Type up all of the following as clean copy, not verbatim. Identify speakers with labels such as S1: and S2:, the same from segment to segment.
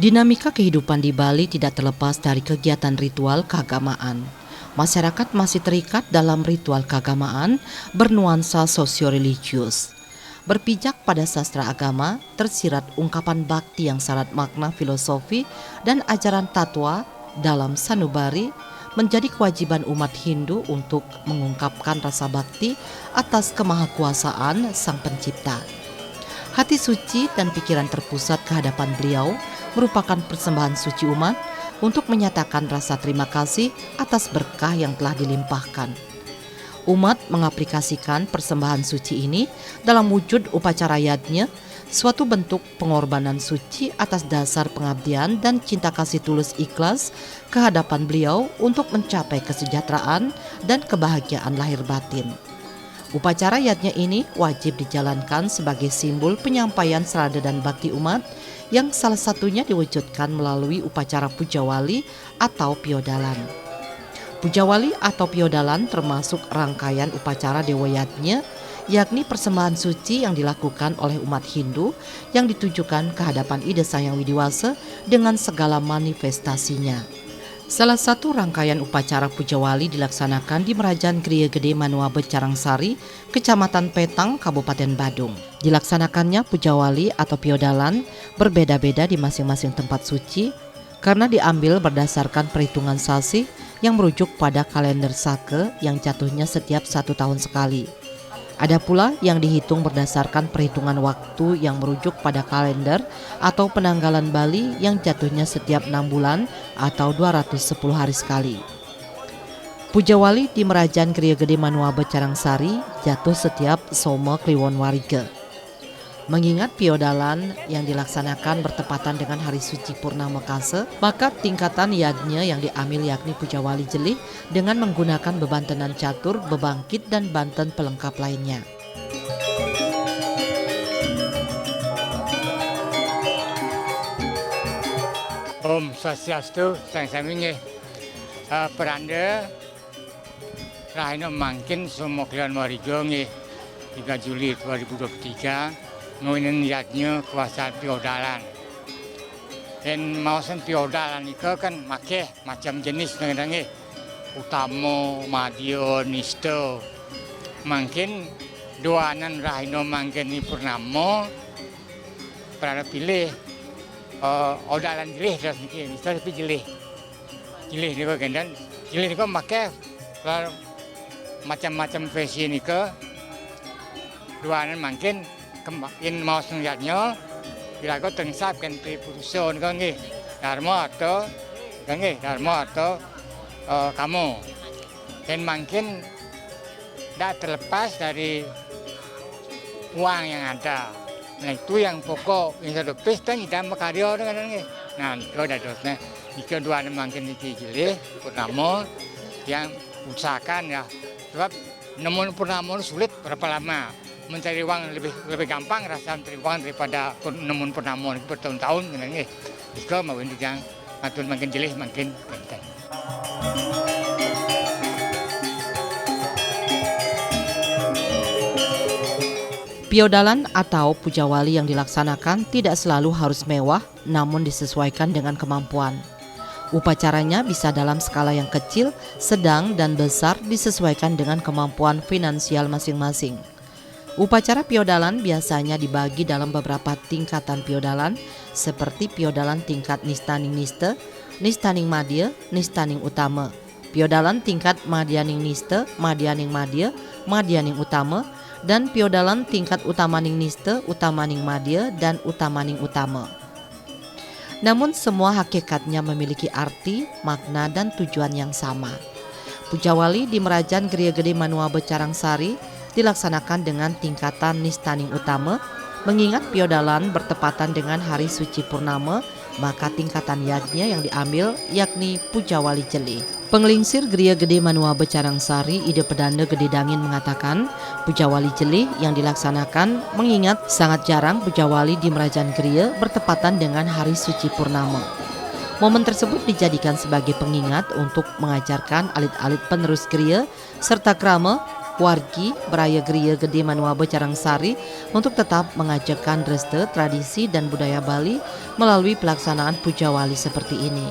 S1: Dinamika kehidupan di Bali tidak terlepas dari kegiatan ritual keagamaan. Masyarakat masih terikat dalam ritual keagamaan bernuansa sosio-religius. Berpijak pada sastra agama, tersirat ungkapan bakti yang syarat makna filosofi dan ajaran tatwa dalam sanubari menjadi kewajiban umat Hindu untuk mengungkapkan rasa bakti atas kemahakuasaan Sang Pencipta. Hati suci dan pikiran terpusat ke hadapan beliau merupakan persembahan suci umat untuk menyatakan rasa terima kasih atas berkah yang telah dilimpahkan. Umat mengaplikasikan persembahan suci ini dalam wujud upacara yadnya, suatu bentuk pengorbanan suci atas dasar pengabdian dan cinta kasih tulus ikhlas ke hadapan beliau untuk mencapai kesejahteraan dan kebahagiaan lahir batin. Upacara yadnya ini wajib dijalankan sebagai simbol penyampaian serada dan bakti umat yang salah satunya diwujudkan melalui upacara pujawali atau piodalan. Pujawali atau piodalan termasuk rangkaian upacara dewa yadnya, yakni persembahan suci yang dilakukan oleh umat Hindu yang ditujukan ke hadapan Ida Sang Widiwasa dengan segala manifestasinya. Salah satu rangkaian upacara pujawali dilaksanakan di Merajan Griya Gede Manuabe Carangsari, Kecamatan Petang, Kabupaten Badung. Dilaksanakannya pujawali atau piodalan berbeda-beda di masing-masing tempat suci karena diambil berdasarkan perhitungan sasi yang merujuk pada kalender Sake yang jatuhnya setiap 1 tahun sekali. Ada pula yang dihitung berdasarkan perhitungan waktu yang merujuk pada kalender atau penanggalan Bali yang jatuhnya setiap 6 bulan atau 210 hari sekali. Pujawali di Merajan Griya Gede Manuabe Carangsari jatuh setiap Soma Kliwon Warige. Mengingat piodalan yang dilaksanakan bertepatan dengan hari suci Purnama Kase, maka tingkatan yadnya yang diambil yakni Pujawali Jelih dengan menggunakan bebantenan catur, bebangkit, dan banten pelengkap lainnya.
S2: Om Swastiastu, sang-sami peranda Rahina mangkin semua kalian Warigo 3 Juli 2023 ngawinin yadnya kuasaan piodalan. Dan mausan piodalan itu kan make macam jenis dengan utama, madya, nista. Mungkin duanan Rahina mangkin ni purnama pada pilih odalan jelih dah mungkin nista tapi jelih ni kan dan jelih ni kan make macam-macam versi ni ke duanan mungkin in mau sengatnya bila kau tengsap kan putusan kau ni dharma atau kamu dan mungkin tak terlepas dari uang yang ada. Nah itu yang pokok yang terlepas dan kita berkarya dengan ni. Nah itu dah terusnya. Jika dua mungkin dijilih purnama yang usahakan ya sebab namun purnama sulit berapa lama. Mencari uang lebih gampang rasa mencari uang daripada nemun purnama bertahun-tahun dengan jika mau yang makin makin jelih makin ganteng.
S1: Piodalan atau pujawali yang dilaksanakan tidak selalu harus mewah, namun disesuaikan dengan kemampuan. Upacaranya bisa dalam skala yang kecil, sedang, dan besar disesuaikan dengan kemampuan finansial masing-masing. Upacara piodalan biasanya dibagi dalam beberapa tingkatan piodalan seperti piodalan tingkat Nistaning Niste, Nistaning Madya, Nistaning Utama, piodalan tingkat Madyaning Niste, Madyaning Madya, Madyaning Utama, dan piodalan tingkat Utamaning Niste, Utamaning Madya, dan Utamaning Utama. Namun semua hakikatnya memiliki arti, makna, dan tujuan yang sama. Pujawali di Merajan Griya Gede Manuabe Carangsari dilaksanakan dengan tingkatan Nistaning Utama, mengingat piodalan bertepatan dengan hari suci Purnama, maka tingkatan yadnya yang diambil yakni Pujawali Jelih. Penglingsir Griya Gede Manuabe Carangsari Ida Pedanda Gede Dangin mengatakan Pujawali Jelih yang dilaksanakan mengingat sangat jarang Pujawali di Merajan Griya bertepatan dengan hari suci Purnama. Momen tersebut dijadikan sebagai pengingat untuk mengajarkan alit-alit penerus Griya serta krama wargi beraya Griya Gede Manuabe Carangsari untuk tetap mengajarkan dreste, tradisi dan budaya Bali melalui pelaksanaan puja wali seperti ini.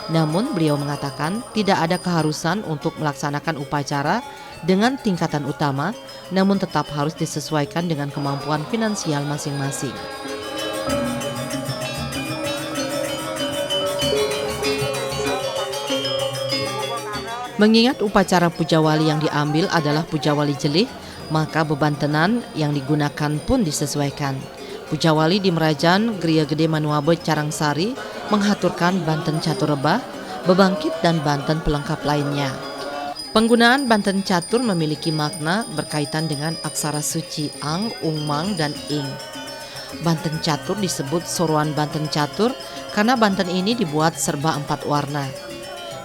S1: Namun beliau mengatakan tidak ada keharusan untuk melaksanakan upacara dengan tingkatan utama, namun tetap harus disesuaikan dengan kemampuan finansial masing-masing. Mengingat upacara puja wali yang diambil adalah puja wali jelih, maka bebantenan yang digunakan pun disesuaikan. Puja wali di Merajan Griya Gede Manuabe Carangsari menghaturkan banten catur rebah, bebangkit dan banten pelengkap lainnya. Penggunaan banten catur memiliki makna berkaitan dengan aksara suci ang, ungmang, dan ing. Banten catur disebut Soruan Banten Catur karena banten ini dibuat serba 4 warna.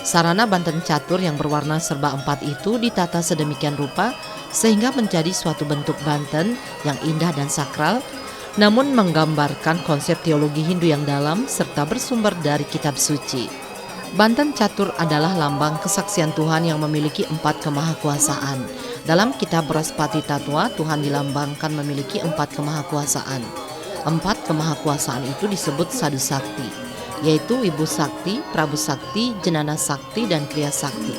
S1: Sarana banten catur yang berwarna serba 4 itu ditata sedemikian rupa sehingga menjadi suatu bentuk banten yang indah dan sakral, namun menggambarkan konsep teologi Hindu yang dalam serta bersumber dari kitab suci. Banten catur adalah lambang kesaksian Tuhan yang memiliki 4 kemahakuasaan. Dalam kitab Braspati Tattwa, Tuhan dilambangkan memiliki 4 kemahakuasaan. 4 kemahakuasaan itu disebut Sadu Sakti, yaitu Wibu Sakti, Prabu Sakti, Jenana Sakti, dan Kriya Sakti.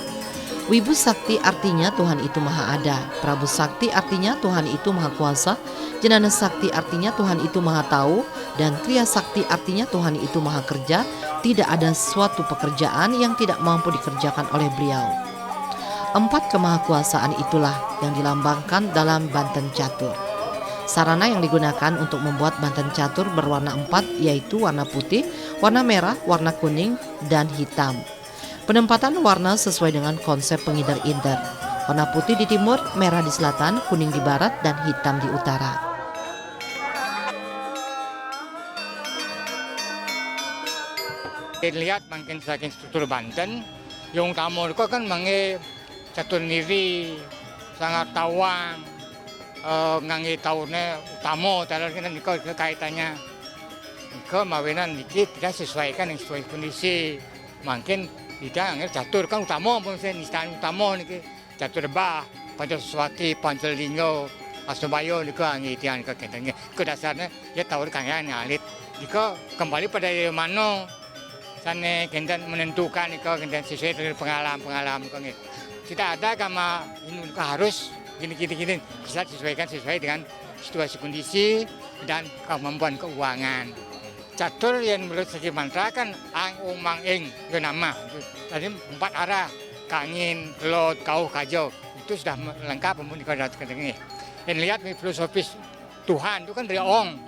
S1: Wibu Sakti artinya Tuhan itu maha ada, Prabu Sakti artinya Tuhan itu maha kuasa, Jenana Sakti artinya Tuhan itu maha tahu, dan Kriya Sakti artinya Tuhan itu maha kerja. Tidak ada suatu pekerjaan yang tidak mampu dikerjakan oleh beliau. 4 kemahakuasaan itulah yang dilambangkan dalam banten catur. Sarana yang digunakan untuk membuat banten catur berwarna 4 yaitu warna putih, warna merah, warna kuning, dan hitam. Penempatan warna sesuai dengan konsep pengindar-indar. Warna putih di timur, merah di selatan, kuning di barat, dan hitam di utara.
S2: Lihat makin saking struktur Banten, yang utama itu kan mangi catur niri, sangat tawang, ngangi tahunnya utama, terus kan niko kaitannya. Niko mawinan niki tidak sesuaikan yang sesuai kondisi. Makin tidak ngangi catur kan utama pun saya nistan utama niki catur bah, Pancaswati, Pancalingo, Asobayo niko ngangi tiang niko kaitannya. Kedasarnya ya tahu kangen alit. Niko kembali pada mana sana kita menentukan niko kita sesuai dengan pengalaman niko. Tidak ada kama ini harus gini bisa disesuaikan sesuai dengan situasi kondisi dan kemampuan keuangan. Catur yang menurut segi mantra kan ang, ung, mang, ing, itu nama. Tadi 4 arah, kangin, kelot, kauh, kajau. Itu sudah lengkap mempunyai kata-kata. Dan lihat filosofis Tuhan itu kan dari ong.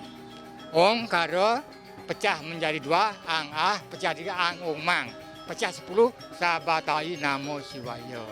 S2: Ong karo pecah menjadi 2, ang, ah, pecah 3, ang, ung, mang. Pecah 10, sabatai namo siwaya.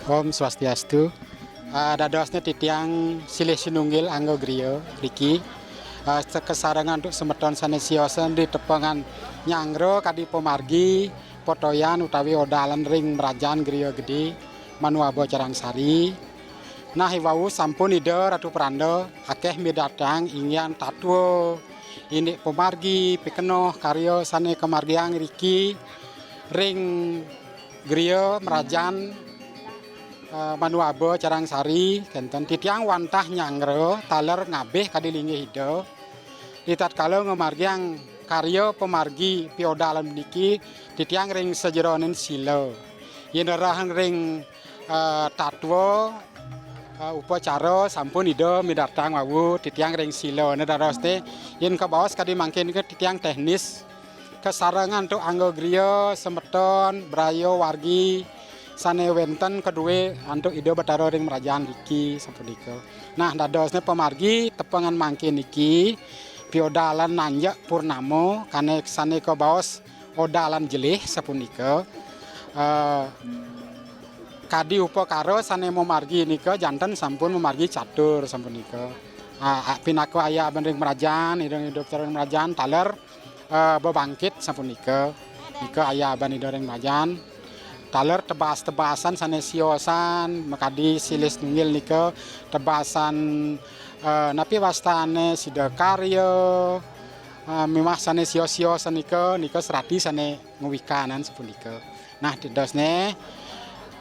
S3: Om Swastiastu. Dadosnya titiang silih sinunggil anggo griya riki. Kesarengan untuk semeton sanesiosen di tepengan nyangro kadi pemargi potoyan utawi odalan ring Merajan Griya Gede Manuabe Carangsari. Nah iwau sampun ide Ratu Pranda akeh midatang ingyan tatwo ini pemargi pikenoh karyo sane kemargiang riki ring Griya Merajan Manuabe Carangsari kenten titiang wantah nyangro taler ngabeh kadilingi hido ditatkala ngemargiang karya pemargi piodalan niki titiang ring sejeronen sila yen rahan ring tatwa upacara sampun ida midatang wawu titiang ring sila nedaroste yen kabaos kadi mangkin ke titiang teknis kesarengan untuk anggo griya semeton brayo wargi sane wenten kedua untuk ide Batara ring Merajan iki sapunika. Nah dadosne pemargi tepengan mangkin iki piodalan nanjak purnamo kane sane ko baos odalan jelih sapunika kadi upakara sane memargi nika janten sampun memargi catur sapunika pinako aya banding merajan hidup tereng merajan taler bebangkit sapunika nika aya bani doreng merajan taler tebas-tebasan sane siosan makadi silis nunggil nika tebasan napi wastane sidakarya mimah sane sio-sio sanika nika serati sane ngwikanan sapunika nah didosne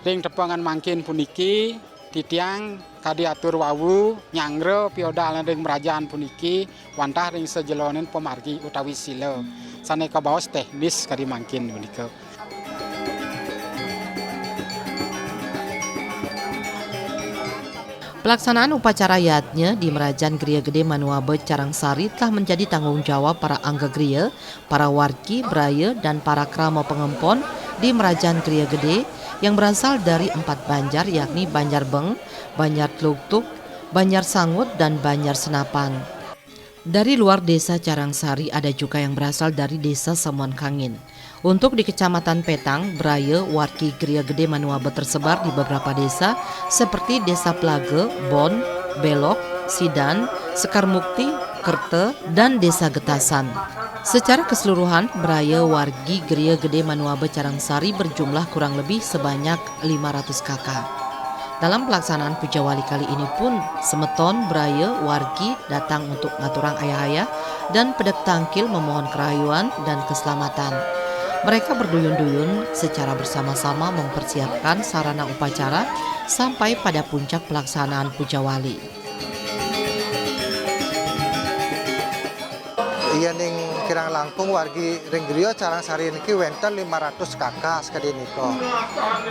S3: ring tepangan mangkin puniki titiang kadi atur wawu nyangre piodal ring merajaan puniki wantah ring sejelonen pemargi utawi sila sane kabaos teknis kadi mangkin punika.
S1: Pelaksanaan upacara yatnya di Merajan Griya Gede Manuabe Carangsari telah menjadi tanggung jawab para angga griya, para warki, braya, dan para krama pengempon di Merajan Griya Gede yang berasal dari 4 banjar yakni Banjar Beng, Banjar Tluktuk, Banjar Sangut, dan Banjar Senapan. Dari luar desa Carangsari ada juga yang berasal dari desa Samuan Kangin. Untuk di Kecamatan Petang, Braya, Warki Griya Gede Manuabe tersebar di beberapa desa seperti Desa Plage, Bon, Belok, Sidan, Sekarmukti, Kerte, dan Desa Getasan. Secara keseluruhan, Braya Wargi Griya Gede Manuabe Carangsari berjumlah kurang lebih sebanyak 500 kakak. Dalam pelaksanaan puja wali kali ini pun, semeton Braya Wargi datang untuk ngaturang ayah-ayah dan pedek tangkil memohon kerayuan dan keselamatan. Mereka berduyun-duyun secara bersama-sama mempersiapkan sarana upacara sampai pada puncak pelaksanaan puja wali.
S4: Iya ning kirang langkung wargi ring griya Carangsari niki wenten 500 kakak sekadi nika.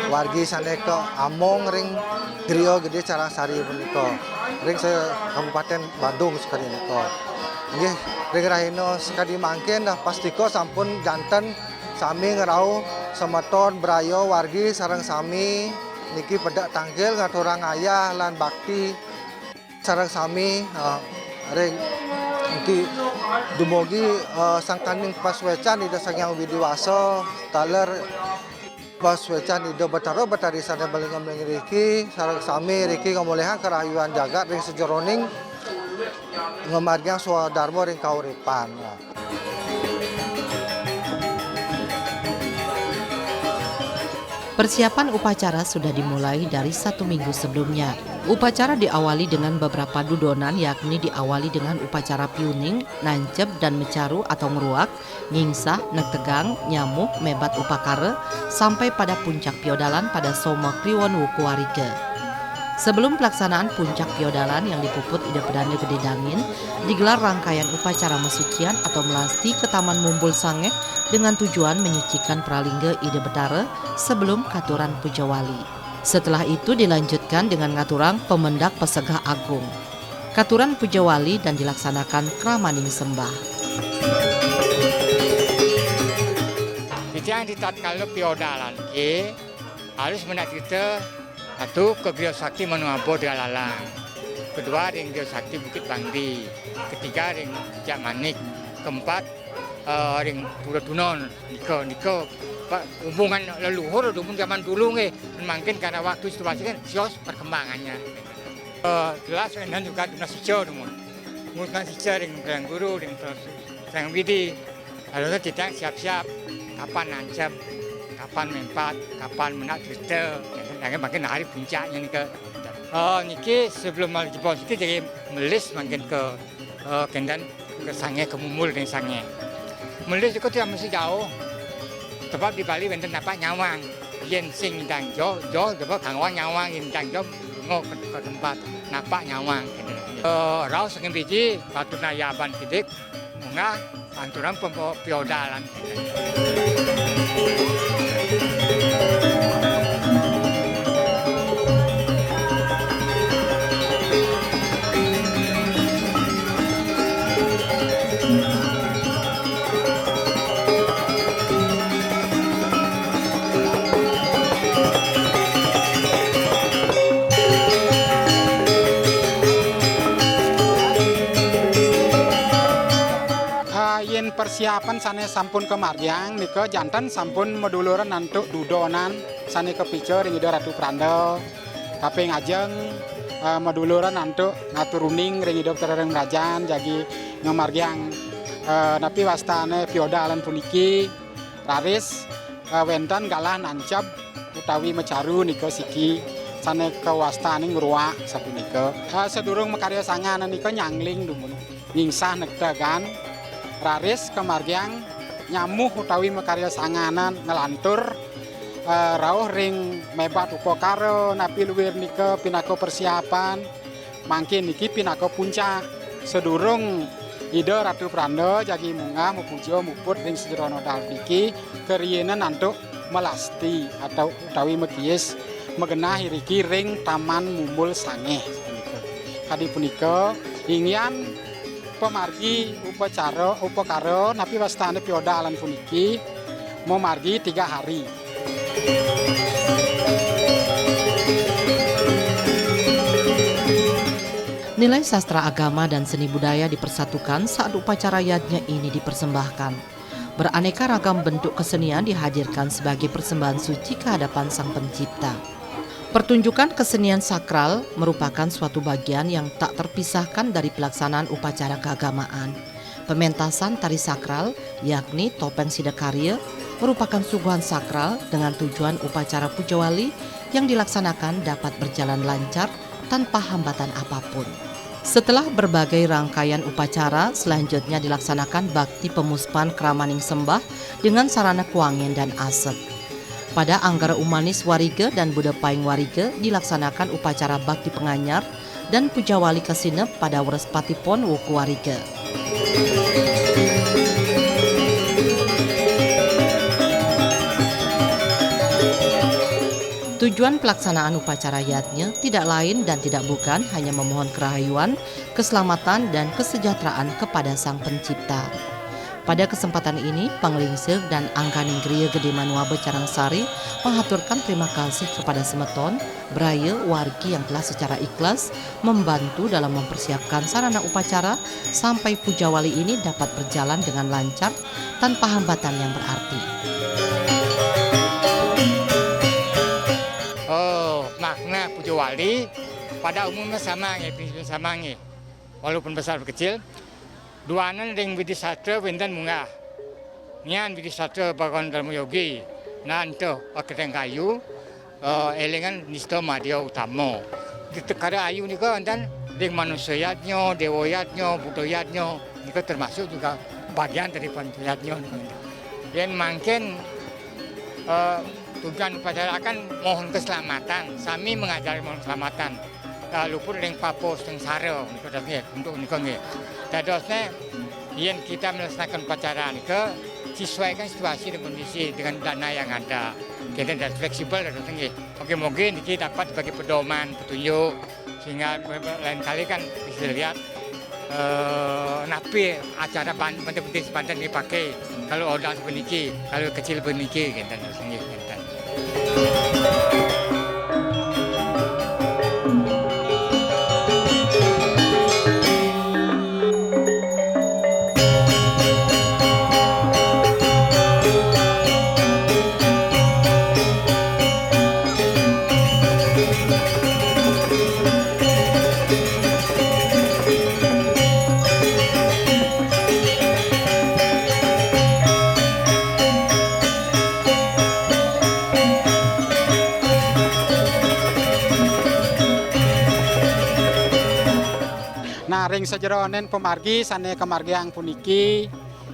S4: Wargi saneka among ring griya Gede Carangsari punika. Ring Kabupaten Bandung sekadi nika. Nggih ring rahina sekadi mangken dah pastiko sampun janten sami ngerau semeton braya wargi sareng sami niki pedak tanggil ngaturang ayah lan bakti sareng sami ring niki dumugi sangkaning paswecan ida Sang Widiwasa taler paswecan ida Betara betarisan balingam ngriki sareng sami riki ngamulihan kerayuan jagat ring sejeroning ngamargiang swadharma ring kauripan.
S1: Persiapan upacara sudah dimulai dari 1 minggu sebelumnya. Upacara diawali dengan beberapa dudonan yakni diawali dengan upacara piuning, nancep, dan mecaru atau ngeruak, nyingsah, netegang, nyamuk, mebat upakara, sampai pada puncak piodalan pada Soma Kliwon Wukuwarike. Sebelum pelaksanaan puncak piodalan yang dipuput Ida Pedane Gede Dangin, digelar rangkaian upacara mesucian atau melasti ke Taman Mumbul Sange dengan tujuan menyucikan pralingga Ida Betara sebelum katuran puja wali. Setelah itu dilanjutkan dengan ngaturang pemendak Pesegah Agung. Katuran puja wali dan dilaksanakan kramaning sembah.
S2: Yang ditatkala piodalan harus menak kita satu ke Griya Sakti Manuabe Dalalang, kedua ring Griya Sakti Bukit Bangdi, ketiga ring Jak Manik, keempat ring Pura Tunon. Niko hubungan leluhur hubungan zaman dulu mungkin karena waktu situasi kan sios perkembangannya. Jelas dan juga tunas sico mungkin sico ring guru ring Sang Widi, lalu kita siap-siap kapan nancap, kapan mempat, kapan menak cerita. Yang makin hari puncaknya nih ke niki sebelum mal jebol itu jadi melis makin ke kendan ke Sange ke Mumul dan Sange. Melis itu tidak mesti jauh. Sebab di Bali benten dapat nyawang. Yen sing dang jo dapat kangwang nyawang yen dang jo ngok ke tempat napak nyawang. Rau saking biji batu nayaban kidik munga anturan piodalan.
S3: persiapan sane sampun kemargiang nika jantan sampun meduluran nantuk dudonan sane kepice ring ida Ratu Pranda kaping ajeng meduluran nantuk ngaturuning ring ida tereng rajan jagi ngemargiang napi wastane piodalan puniki raris wenten galah nancap utawi mecaru nika siki sane kewastane ngruwak sapunika sedurung makarya sanganan nika nyangling dumun ngingsah nekdagan raris kemargiang nyamuh utawi makarya sanganan ngelantur rawuh ring mebat upakara napi luwir nika pinaka persiapan mangke niki pinaka puncak sedurung ida Ratu Pranda jagi munggah mupuja muput ring sederana dal niki keriyenan nantuk melasti atau utawi megies megenah iriki ring Taman Mumbul Sangeh kadi punika ingyan pemargi upakara napi wastane piodalan puniki memargi 3 hari.
S1: Nilai sastra agama dan seni budaya dipersatukan saat upacara yadnya ini dipersembahkan. Beraneka ragam bentuk kesenian dihadirkan sebagai persembahan suci kehadapan Sang Pencipta. Pertunjukan kesenian sakral merupakan suatu bagian yang tak terpisahkan dari pelaksanaan upacara keagamaan. Pementasan tari sakral, yakni topeng sidakarya, merupakan suguhan sakral dengan tujuan upacara puja wali yang dilaksanakan dapat berjalan lancar tanpa hambatan apapun. Setelah berbagai rangkaian upacara, selanjutnya dilaksanakan bakti pemuspan kramaning sembah dengan sarana kuangen dan asep. Pada Anggara Umanis Warige dan Buda Paing Warige dilaksanakan upacara bakti penganyar dan puja wali kesinep pada Wres Patipon Wuku Warige. Tujuan pelaksanaan upacara yadnya tidak lain dan tidak bukan hanya memohon kerahayuan, keselamatan dan kesejahteraan kepada Sang Pencipta. Pada kesempatan ini, Panglingsir dan Angkaning Griya Gede Manuabe Carangsari menghaturkan terima kasih kepada semeton, braya, wargi yang telah secara ikhlas membantu dalam mempersiapkan sarana upacara sampai puja wali ini dapat berjalan dengan lancar tanpa hambatan yang berarti.
S2: Makna puja wali pada umumnya sama walaupun besar atau kecil. Duanan ring Widi Sastra wenten munggah. Nyan Widi Sastra bakon Dharma Yogi. Nanto aketeng kayu elengan nista madya utama. Di tekara ayu nika enten ring manusiayatnya, dewayatnya, budayatnya nika termasuk juga bagian dari panjayatnya. Yen mangken tujuan upacara akan mohon keselamatan. Sami mengajari mohon keselamatan. Luput ring papos ring sare untuk nika nggih. Dadosnya yen kita melaksanakan upacara nika sesuaikan situasi dan kondisi dengan dana yang ada. Kita dan fleksibel dadosnya nggih. Mungkin niki dapat sebagai pedoman, petunjuk sehingga lain kali kan bisa lihat napi acara penting-penting sepanjang dipakai kalau odal sebeniki, kalau kecil beniki gitu dadosnya nggih.
S3: Ring sejeronen pemargi sane kemargiang puniki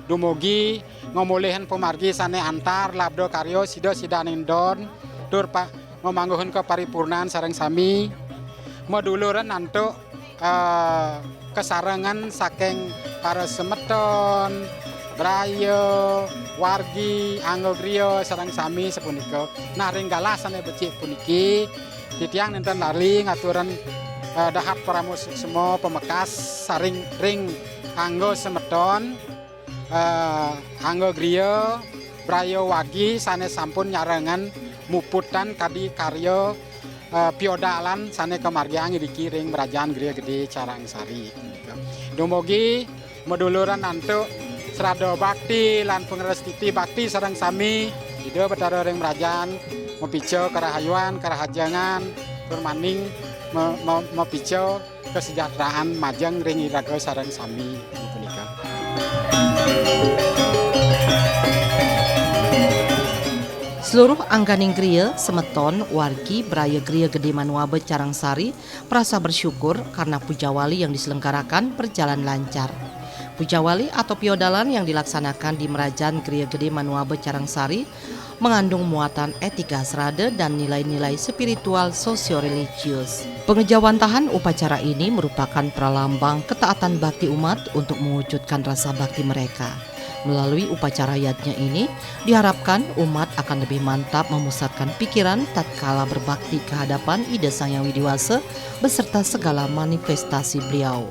S3: dumugi ngomulihan pemargi sane antar labdo karyo sida sidanindon dur pak ngomangguhun ke paripurnan sareng sami meduluran nantuk kesarengan saking para semeton braya wargi anggo griya sareng sami sepunika nah ring galah sane becik puniki titiang nenten lali ngaturan dahat pramus semua pemekas saring ring anggo semeton anggo griya braya wagi sane sampun nyarengan muputan kadi karya piodalan sane kemargiang iki ring Kerajaan Griya Gede Carangsari. Dumugi meduluran nantuk serado bakti lan pengrestiti bakti sareng sami ide betara ring merajan mepijo kerahayuan kerahajangan turmaning mepijo kesejahteraan majeng ring iraga sareng sami punika.
S1: Seluruh angganing griya, semeton, wargi, beraya griya Gede Manuabe Carangsari merasa bersyukur karena pujawali yang diselenggarakan berjalan lancar. Pujawali atau piodalan yang dilaksanakan di Merajan Griya Gede Manuabe Carangsari mengandung muatan etika serada dan nilai-nilai spiritual sosio-religius. Pengejawantahan upacara ini merupakan pralambang ketaatan bakti umat untuk mewujudkan rasa bakti mereka. Melalui upacara yatnya ini, diharapkan umat akan lebih mantap memusatkan pikiran tatkala berbakti kehadapan Ida Sang Yang Widiwasa beserta segala manifestasi beliau.